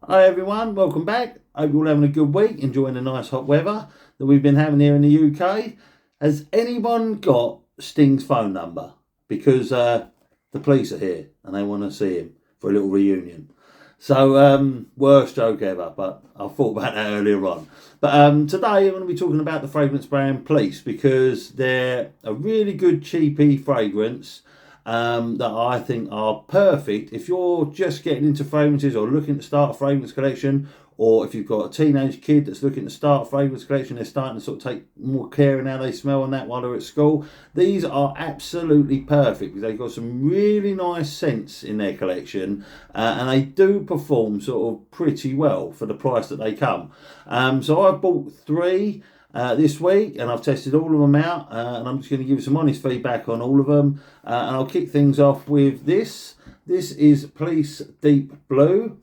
Hi everyone, welcome back. Hope you're all having a good week, enjoying the nice hot weather that we've been having here in the UK. Has anyone got Sting's phone number? Because the police are here and they want to see him for a little reunion. So, worst joke ever, but I thought about that earlier on. But today I'm going to be talking about the fragrance brand Police because they're a really good cheapy fragrance that I think are perfect if you're just getting into fragrances or looking to start a fragrance collection, or if you've got a teenage kid that's looking to start a fragrance collection, they're starting to sort of take more care in how they smell and that while they're at school. These are absolutely perfect because they've got some really nice scents in their collection, and they do perform sort of pretty well for the price that they come. So I've bought three this week, and I've tested all of them out, and I'm just going to give you some honest feedback on all of them. And I'll kick things off with this. This is Police Deep Blue.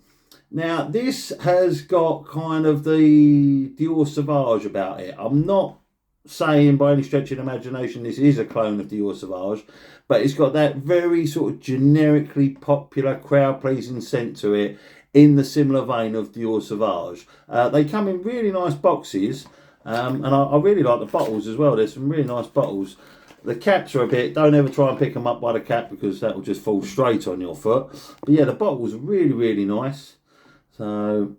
Now, this has got kind of the Dior Sauvage about it. I'm not saying by any stretch of the imagination this is a clone of Dior Sauvage, but it's got that very sort of generically popular, crowd-pleasing scent to it in the similar vein of Dior Sauvage. They come in really nice boxes. And I really like the bottles as well. There's some really nice bottles. The caps are a bit, don't ever try and pick them up by the cap because that will just fall straight on your foot. But yeah, the bottles are really, really nice. So,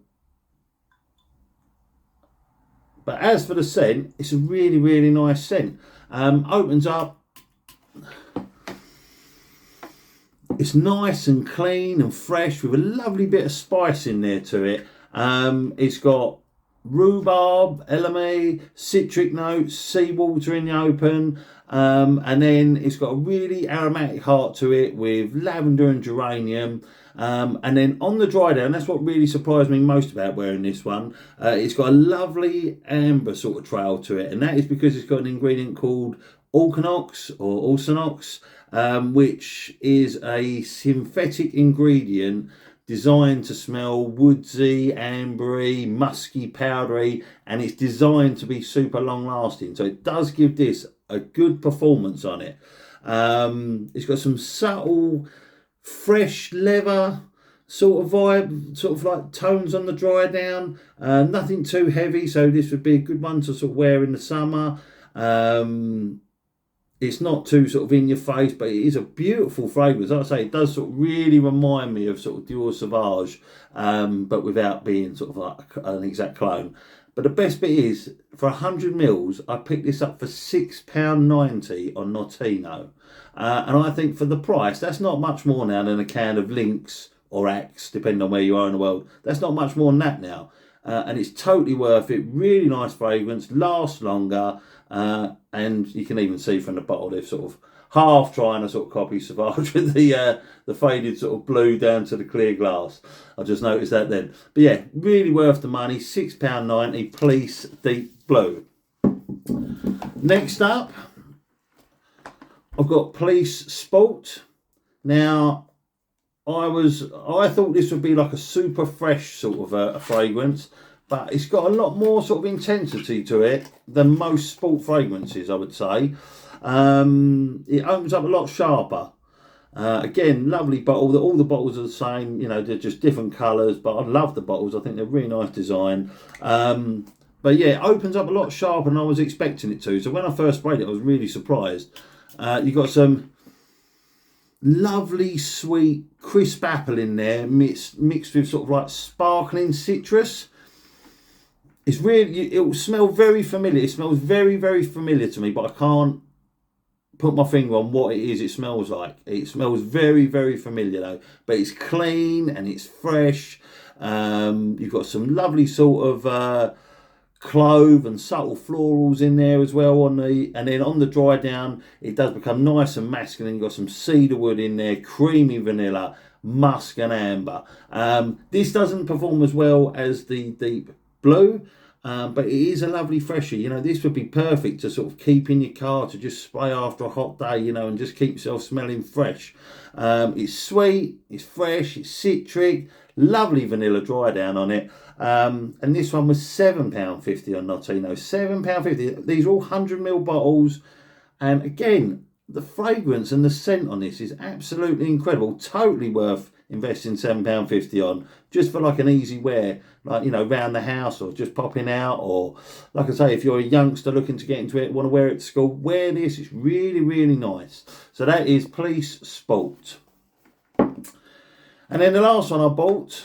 but as for the scent, it's a really, really nice scent. Opens up. It's nice and clean and fresh with a lovely bit of spice in there to it. It's got rhubarb, elemi, citric notes, seawater in the open, and then it's got a really aromatic heart to it with lavender and geranium. And then on the dry down, that's what really surprised me most about wearing this one. It's got a lovely amber sort of trail to it, and that is because it's got an ingredient called Alkanox or Alsanox, which is a synthetic ingredient designed to smell woodsy, ambery, musky, powdery, and it's designed to be super long lasting. So it does give this a good performance on it. It's got some subtle, fresh leather sort of vibe, sort of like tones on the dry down. Nothing too heavy, so this would be a good one to sort of wear in the summer. It's not too sort of in your face, but it is a beautiful fragrance. Like I say, it does sort of really remind me of sort of Dior Sauvage, but without being sort of like an exact clone. But the best bit is, for 100 mils, I picked this up for £6.90 on Notino. And I think for the price, that's not much more now than a can of Lynx or Axe, depending on where you are in the world. That's not much more than that now. And it's totally worth it. Really nice fragrance, lasts longer, and you can even see from the bottle they've sort of half trying to sort of copy Sauvage with the faded sort of blue down to the clear glass. I just noticed that then. But yeah, really worth the money. £6.90, Police Deep Blue. Next up, I've got Police Sport. Now, I thought this would be like a super fresh sort of a fragrance, but it's got a lot more sort of intensity to it than most sport fragrances, I would say. It opens up a lot sharper. Again, lovely bottle. All the bottles are the same, you know, they're just different colours, but I love the bottles. I think they're really nice design. But yeah, it opens up a lot sharper than I was expecting it to. So when I first sprayed it, I was really surprised. You got some lovely, sweet, crisp apple in there, mixed with sort of like sparkling citrus. It's really, it will smell very familiar. It smells very, very familiar to me, but I can't put my finger on what it is it smells like. It smells very, very familiar though, but it's clean and it's fresh. You've got some lovely sort of clove and subtle florals in there as well and then on the dry down it does become nice and masculine. You've got some cedarwood in there, creamy vanilla, musk and amber. This doesn't perform as well as the Deep Blue, but it is a lovely fresher. You know, this would be perfect to sort of keep in your car to just spray after a hot day, you know, and just keep yourself smelling fresh. It's sweet, it's fresh, it's citric, lovely vanilla dry down on it. And this one was £7.50 on Notino. £7.50. These are all 100ml bottles. And again, the fragrance and the scent on this is absolutely incredible. Totally worth investing £7.50 on, just for like an easy wear, like, you know, round the house or just popping out, or like I say, if you're a youngster looking to get into it, want to wear it to school, wear this. It's really, really nice. So that is Police Sport. And then the last one I bought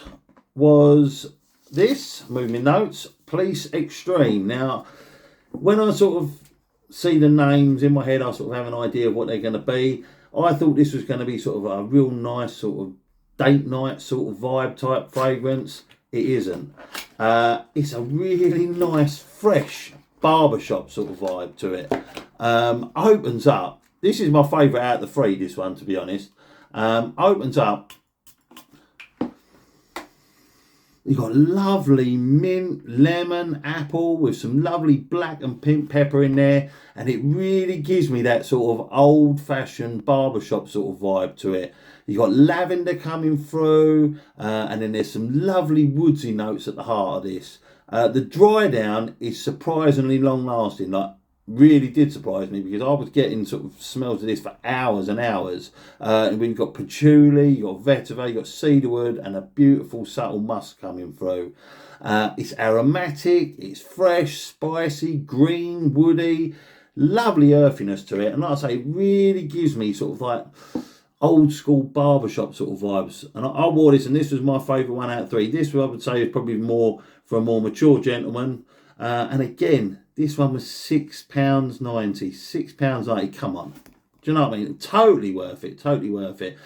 was this, moving notes, Police Extreme. Now, when I sort of see the names in my head, I sort of have an idea of what they're going to be. I thought this was going to be sort of a real nice sort of date night sort of vibe type fragrance. It isn't. It's a really nice, fresh barbershop sort of vibe to it. Opens up. This is my favourite out of the three, this one, to be honest. Opens up. You've got lovely mint, lemon, apple with some lovely black and pink pepper in there. And it really gives me that sort of old-fashioned barbershop sort of vibe to it. You've got lavender coming through. And then there's some lovely woodsy notes at the heart of this. The dry down is surprisingly long-lasting. Like, really did surprise me, because I was getting sort of smells of this for hours and hours. And we've got patchouli, you've got vetiver, you've got cedarwood, and a beautiful subtle musk coming through. It's aromatic, it's fresh, spicy, green, woody, lovely earthiness to it. And like I say, it really gives me sort of like old school barbershop sort of vibes. And I wore this, and this was my favourite one out of three. This, I would say, is probably more for a more mature gentleman. And again, this one was £6.90. £6.90. Come on. Do you know what I mean? Totally worth it. Totally worth it.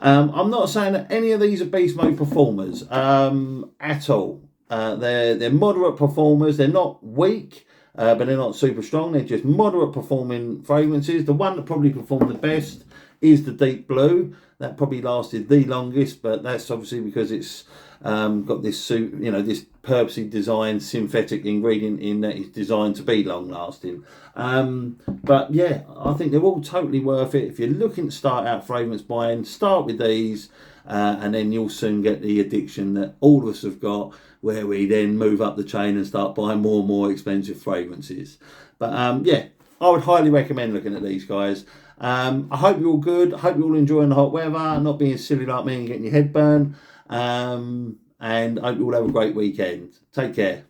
I'm not saying that any of these are beast mode performers at all. They're moderate performers. They're not weak, but they're not super strong. They're just moderate performing fragrances. The one that probably performed the best is the Deep Blue. That probably lasted the longest, but that's obviously because it's got this suit, you know, this purposely designed synthetic ingredient in that is designed to be long lasting. But yeah, I think they're all totally worth it. If you're looking to start out fragrance buying, start with these, and then you'll soon get the addiction that all of us have got, where we then move up the chain and start buying more and more expensive fragrances. But yeah, I would highly recommend looking at these guys. I hope you're all good. I hope you're all enjoying the hot weather, not being silly like me and getting your head burned. And I hope you all have a great weekend. Take care.